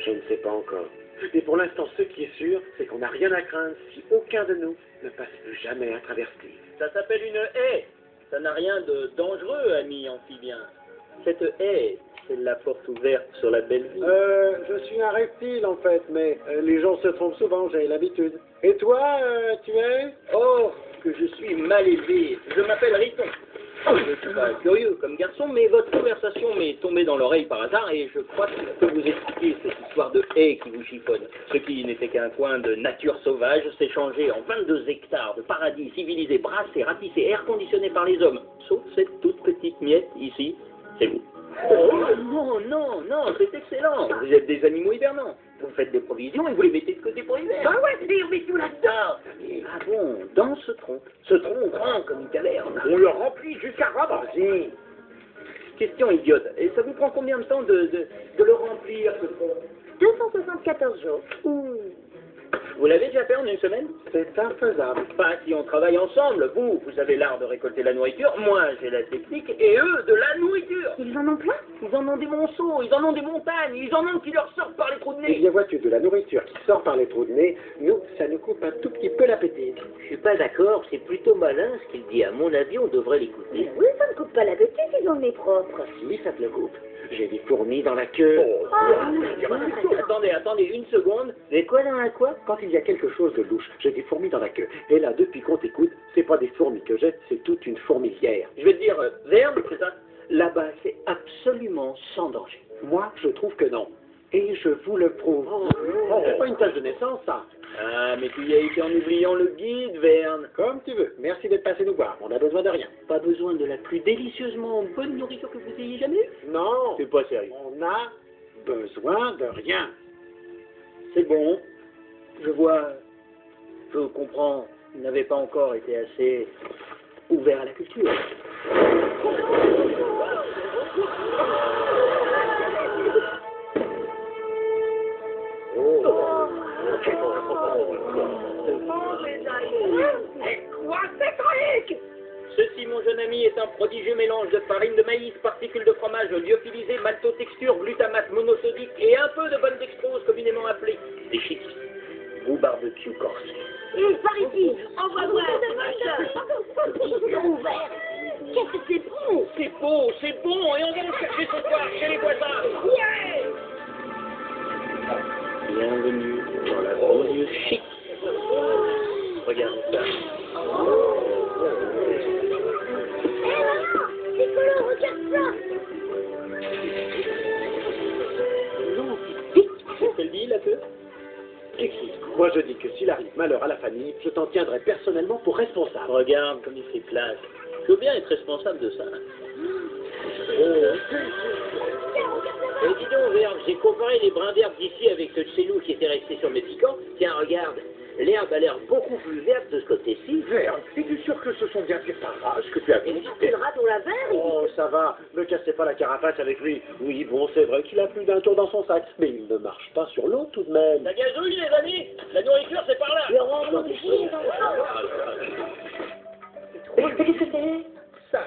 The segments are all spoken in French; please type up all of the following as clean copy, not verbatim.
Je ne sais pas encore. Mais pour l'instant, ce qui est sûr, c'est qu'on n'a rien à craindre si aucun de nous ne passe plus jamais à travers l'île. Ça s'appelle une haie. Ça n'a rien de dangereux, ami amphibien. Cette haie, c'est la porte ouverte sur la belle vie. Je suis un reptile en fait, mais les gens se trompent souvent, j'ai l'habitude. Et toi, tu es? Oh, que je suis mal élevé. Je m'appelle Riton. Je ne suis pas curieux comme garçon, mais votre conversation m'est tombée dans l'oreille par hasard et je crois que je peux vous expliquer cette histoire de haie qui vous chiffonne. Ce qui n'était qu'un coin de nature sauvage s'est changé en 22 hectares de paradis civilisé, brassé, ratissé, air conditionné par les hommes. Sauf cette toute petite miette ici, c'est vous. Oh non, non, non, c'est excellent. Vous êtes des animaux hivernants. Vous faites des provisions et vous les mettez de côté pour l'hiver. Ah ouais, mais on met tout là-dedans. Ah bon, dans ce tronc grand comme une caverne. On le remplit jusqu'à ramasser. Question idiote. Et ça vous prend combien de temps de le remplir, ce tronc? 274 jours. Vous l'avez déjà fait en une semaine? C'est infaisable. Pas si on travaille ensemble. Vous avez l'art de récolter la nourriture, moi j'ai la technique, et eux de la nourriture. Ils en ont plein? Ils en ont des monceaux, ils en ont des montagnes, ils en ont qui leur sortent par les trous de Eh nez. bien, vois-tu, de la nourriture qui sort par les trous de nez, nous, ça nous coupe un tout petit peu l'appétit. Je suis pas d'accord, c'est plutôt malin ce qu'il dit. À mon avis, on devrait l'écouter. Oui, ça ne coupe pas l'appétit, ils ont le nez propre. Si, ça te le coupe. J'ai des fourmis dans la queue. Attendez, une seconde. Mais quoi dans la quoi? Quand il y a quelque chose de louche, j'ai des fourmis dans la queue. Et là, depuis qu'on t'écoute, c'est pas des fourmis que j'ai, c'est toute une fourmilière. Je vais te dire, Verne, c'est ça? Là-bas, c'est absolument sans danger. Moi, je trouve que non. Et je vous le prouve. C'est pas une tâche de naissance, ça. Ah, mais tu y as été en oubliant le guide, Verne. Comme tu veux. Merci d'être passé nous voir. On a besoin de rien. Pas besoin de la plus délicieusement bonne nourriture que vous ayez jamais eue? Non. C'est pas sérieux. On a besoin de rien. C'est bon. Je vois. Je comprends. Vous n'avez pas encore été assez ouvert à la culture. Ceci, mon jeune ami, est un prodigieux mélange de farine de maïs, particules de fromage, lyophilisé, maltotexture, glutamate monosodique et un peu de bonne dextrose communément appelée des chips ou barbecue corsé. Par ici, envoie-moi Ils sont ouverts. Qu'est-ce que c'est bon? C'est bon, et on va le chercher ce soir chez les voisins. Yeah. Bienvenue dans la banlieue chic. Regardez ça. Nicolas, regarde ça. Non, c'est vite. Qu'est-ce qu'elle dit, la queue? Écoute, moi je dis que s'il arrive malheur à la famille, je t'en tiendrai personnellement pour responsable. Regarde comme il fait classe. Je veux bien être responsable de ça. Et dis donc, Verne, j'ai comparé les brins d'herbe d'ici avec ceux de chez nous qui étaient restés sur mes piquants. Tiens, regarde, l'herbe a l'air beaucoup plus verte de ce côté-ci. Verne, es-tu sûr que ce sont bien tes parages que tu as Et visité? tu le rat dans la verre. Oh, ça va, ne cassez pas la carapace avec lui. Oui, bon, c'est vrai qu'il a plus d'un tour dans son sac, mais il ne marche pas sur l'eau tout de même. La gazouille, les amis. La nourriture, c'est par là. Le rang manger dans le Qu'est-ce que c'est? Ça,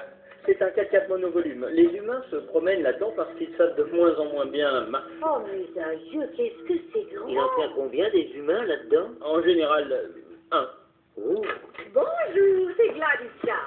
c'est un 4x4 monovolume. Les humains se promènent là-dedans parce qu'ils savent de moins en moins bien marcher. Oh, mais sérieux, qu'est-ce que c'est grand? Il en tient combien des humains là-dedans? En général, un. Oh. Bonjour, c'est Gladys là.